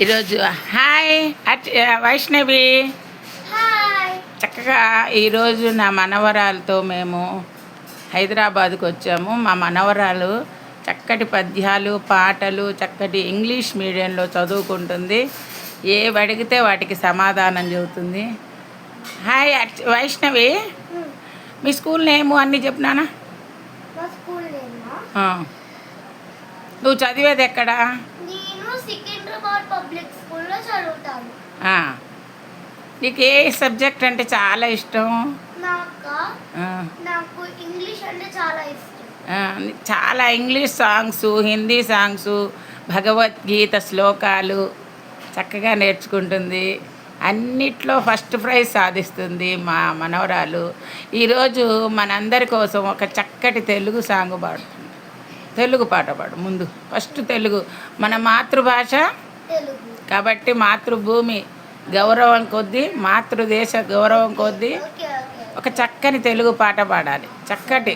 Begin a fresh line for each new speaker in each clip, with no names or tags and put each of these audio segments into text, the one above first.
ఈరోజు hi Vaishnavi.
Hi.
చక్కగా ఈరోజు నా మనవరాలతో మేము హైదరాబాద్కు వచ్చాము. మా మనవరాలు చక్కటి పద్యాలు పాటలు చక్కటి ఇంగ్లీష్ మీడియంలో చదువుకుంటుంది. ఏవి అడిగితే వాటికి సమాధానం చెబుతుంది. హాయ్ వైష్ణవి, మీ స్కూల్ నేము అన్నీ చెప్పినానా?
మా స్కూల్ నేమా?
నువ్వు చదివేది ఎక్కడా?
నేను సికింద్రాబాద్ పబ్లిక్ స్కూల్లో చదువుతాను.
నీకు ఏ సబ్జెక్ట్ అంటే చాలా ఇష్టం?
నాకు ఇంగ్లీష్ అంటే చాలా ఇష్టం.
చాలా English songs, Hindi songs, Bhagavad Gita శ్లోకాలు చక్కగా నేర్చుకుంటుంది. అన్నిట్లో ఫస్ట్ ప్రైజ్ సాధిస్తుంది మా మనవరాలు. ఈరోజు మనందరి కోసం ఒక చక్కటి తెలుగు సాంగ్ పాడుతుంది. తెలుగు పాట పాడు ముందు. ఫస్ట్ తెలుగు మన మాతృభాష కాబట్టి మాతృభూమి గౌరవం కొద్దీ, మాతృదేశ గౌరవం కొద్దీ ఒక చక్కని తెలుగు పాట పాడాలి. చక్కటి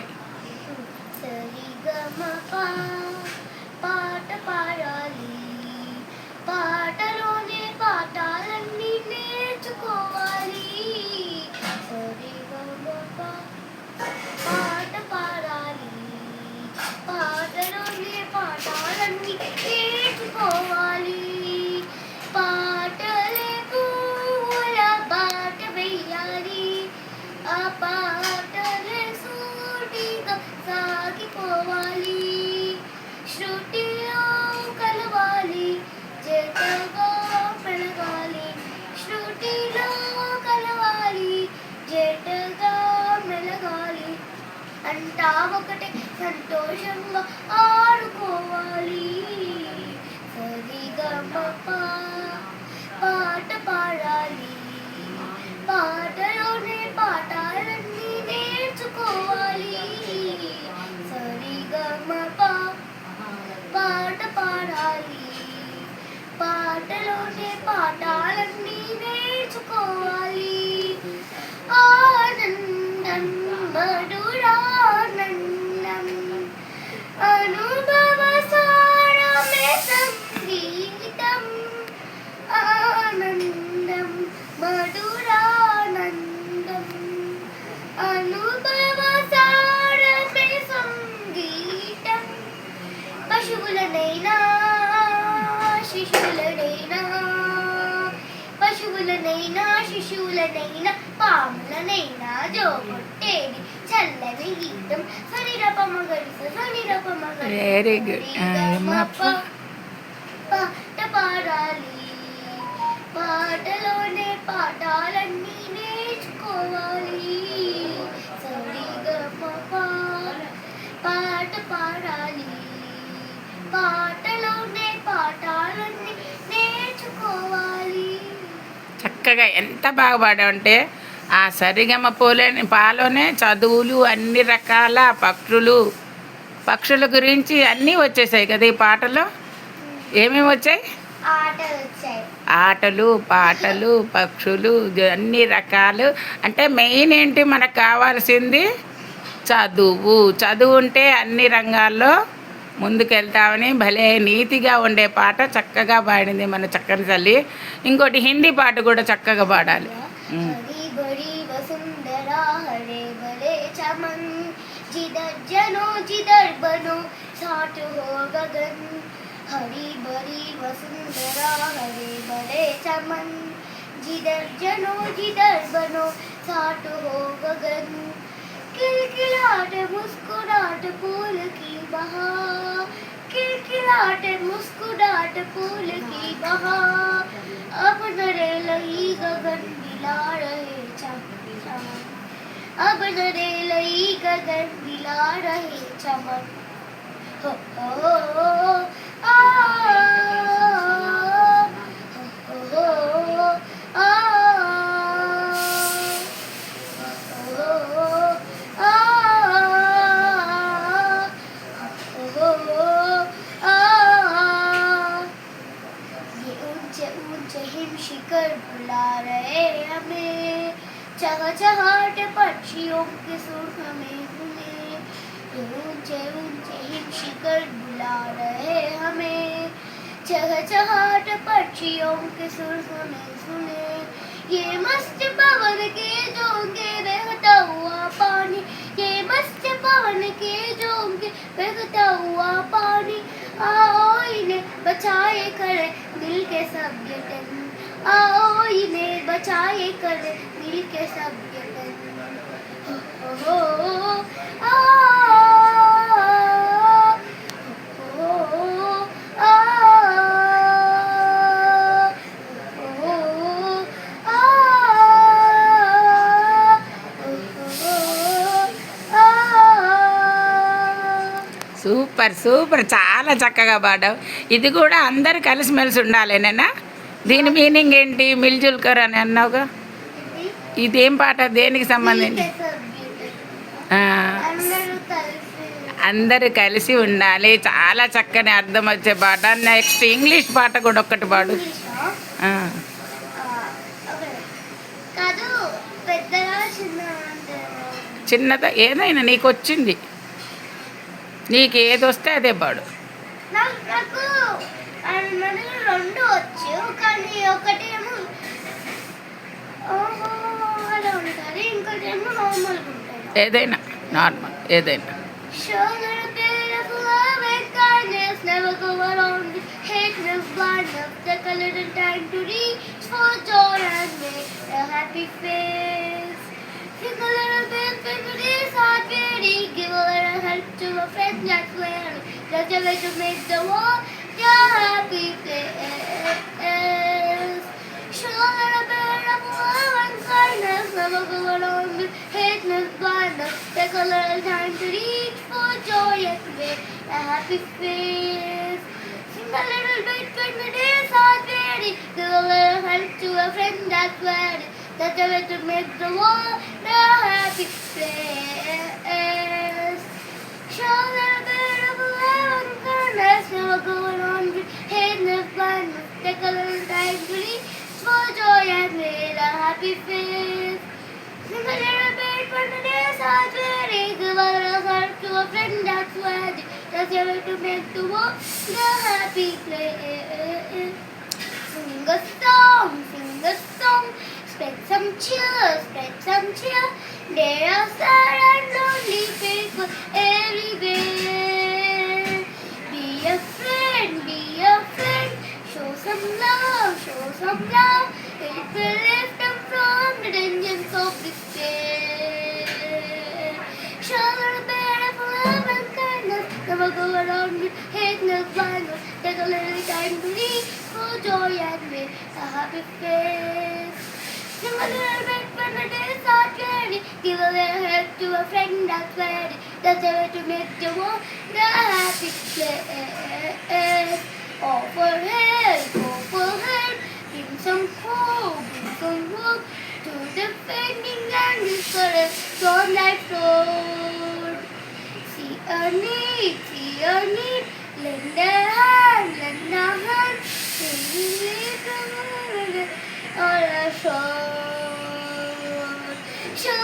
పాట పాడాలి. పాటలోనే పాఠాలన్నీ నేర్చుకోవాలి. పాట పాడాలి. పాటలోనే పాఠాలన్నీ నేర్చుకోవాలి. పాటలే పూల బాట వెయ్యాలి. ఆ పాటలే సూటిగా సాగిపోవాలి. శృతిలో కలవాలి, జతగా మెలగాలి. శృతిలో కలవాలి, జతగా మెలగాలి. అంటా ఒకటే సంతోషంగా ఆడుకోవాలి. సరిగమప పాట పాడాలి. పాటలోనే పాఠాలన్నీ నేర్చుకోవాలి. సరిగమప పాట పాడాలి. పాటలోనే పాఠాలన్నీ నేర్చుకోవాలి. ఆనందం మధురానందం అనుభవ సారమే సంగీతం. ఆనందం మధురానందం అనుభవ సారమే సంగీతం. పశువులనైనా శిశువులనైనా, పశువులనైనా శిశువులనైనా, పాములనైనా జోగొట్టేది చల్లని గీతం. సరిరపమ గరిస సరిరపమ
వెరీ గుడ్.
పాట పాడాలి. పాటలోనే పాఠాలన్నీ నేర్చుకోవాలి. సరిగమ పాట పాడాలి. పాటలోనే పాఠాలన్నీ నేర్చుకోవాలి.
చక్కగా ఎంత బాగా పాడావంటే ఆ సరిగమ పాలోనే చదువులు, అన్ని రకాల పక్షుల గురించి అన్నీ వచ్చేసాయి కదా ఈ పాటలో. ఏమేమి వచ్చాయి? ఆటలు, పాటలు, పక్షులు, అన్ని రకాలు. అంటే మెయిన్ ఏంటి మనకు కావాల్సింది? చదువు ఉంటే అన్ని రంగాల్లో ముందుకెళ్తామని భలే నీతిగా ఉండే పాట చక్కగా పాడింది మన చక్కని తల్లి. ఇంకోటి హిందీ పాట కూడా చక్కగా పాడాలి.
हरी भरी वसुंधरा हरे भरे चमन. जिधर जनो जिधर बनो साठ हो गगन. किलकिलाट मुस्कुराहट फूल की बहार. किलकिलाट मुस्कुराहट फूल की बहार. अब नरेलही गगन दिला रहे चमन. अब नरेलही गगन दिला रहे चमन. हो हो शिखर बुला रहे हमें. चहचहाट पक्षियों के सुर हमें घूमे. ऊंचे ऊंचे हिम शिखर बुला रहे हमें. चहचहाट पक्षियों पक्षियों के सुर सुने सुने ये मस्त पवन के जोंगे बहता हुआ पानी ये मस्त पवन के जोंगे बहता हुआ पानी आओ इन्हें बचाए करे दिल के सब यतन आओ इन्हें बचाए करे दिल के सब यतन हो आ
సూపర్ సూపర్, చాలా చక్కగా పాడావు. ఇది కూడా అందరు కలిసిమెలిసి ఉండాలేనా? దీని మీనింగ్ ఏంటి? మిల్జుల్కర్ అని అన్నావుగా, ఇదేం పాట, దేనికి సంబంధించి? ఆ, అందరూ కలిసి ఉండాలి, చాలా చక్కని అర్థం వచ్చే పాట. నెక్స్ట్ ఇంగ్లీష్ పాట కూడా ఒక్కటి పాడు. ఆ.
కాదు పెద్దగా చిన్న
చిన్నదా ఏదైనా నీకు వచ్చింది, నీకు ఏది వస్తే అదే పాడు.
నాకు మనకి రెండు వచ్చు, కానీ ఒకటేమో ఓహో అలా ఉంటుంది, ఇంకోటేమో నార్మల్గా ఉంటుంది.
ఏదైనా నార్మల్, ఏదైనా.
Show little bit of love and kindness, never go around with hateness, blindness. Take a little time to reach for joy and make a happy face. Think a little bit when it is hard, really. Give a little help to a friend that's where. That's the way to make the world your happy place. Show a little bit of love and kindness, never go around with hateness, blindness. Take a little time to reach for joy and make a happy face. Sing a little bit when the days are weary. Give a little help to a friend that's weary. That's the way to make the world a happy place. Show a little bit of love and kindness, never go around with hateness, blindness. Take a little time to reach for joy and make a happy face. Sing a little bit when the days are weary. Give a little help to a friend that's worthy. That's the way to make the world a happy place. Sing a song, spread some cheer, spread some cheer. There are sad and lonely people everywhere. Be a friend, show some love, it will lift them from the dungeons of despair. Show a little bit of love and kindness, never go around with hateness, blindness. Take a little time to reach for joy and make a happy face. Sing a little bit when the days are dreary. Give a little help to a friend that's ready. That's the way to make the world a happy place. Offer help, bring some hope, to the fainting and discouraged on life's road. See a need, lend a hand, all a shore. Show a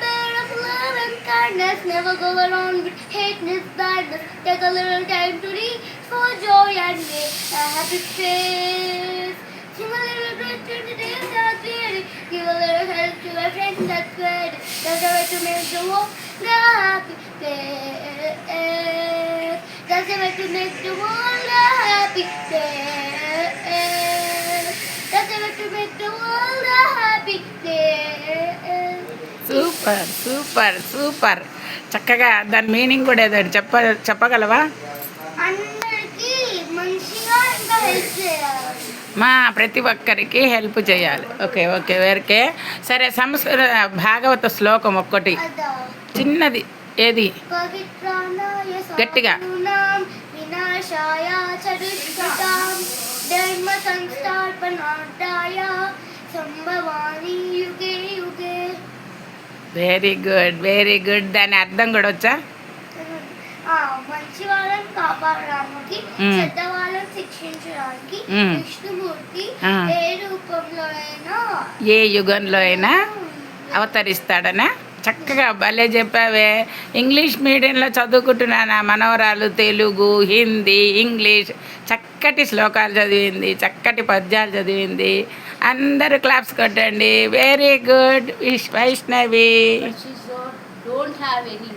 bit of love and kindness, never go around with hateness, blindness. Take a little time to reach for joy and make a happy face. Sing a little bit when the days are weary. Give a little help to a friend that's ready. That's the way to make the world a happy place. That's the way to make the world a happy place. That's the way to make the world a happy place.
Super super super, చక్కగా దాని meaning కూడా ఏదో చెప్పగలవా?
అందరికీ మంచిగా ఇంకా help చేయాలి,
ప్రతి ఒక్కరికి హెల్ప్ చేయాలి. ఓకే ఓకే ఓకే సరే. సంస్కృత భాగవత శ్లోకం ఒక్కటి
అదా
చిన్నది, ఏది?
పవిత్రానాయ
గట్టిగా.
సాధూనాం వినాశాయ చతుష్కృతాం ధర్మ సంస్థాపనార్థాయ సంభవామి యుగే యుగే.
Very good very good. దాని అర్థం కూడా వచ్చా?
మంచి వాళ్ళని కాపాడడానికి,
మ్మ్.
చెడ్డ వాళ్ళని శిక్షించడానికి
మ్మ్.
విష్ణుమూర్తి
ఆ.
ఏ రూపంలో అయినా
ఏ యుగంలో అయినా అవతరిస్తాడనా? చక్కగా భలే చెప్పావే. ఇంగ్లీష్ మీడియంలో చదువుకుంటున్నాను నా మనవరాలు. తెలుగు, హిందీ, ఇంగ్లీష్ చక్కటి శ్లోకాలు చదివింది, చక్కటి పద్యాలు చదివింది. అందరూ క్లాప్స్ కొట్టండి. Very good Vaishnavi.
But she's not, don't have any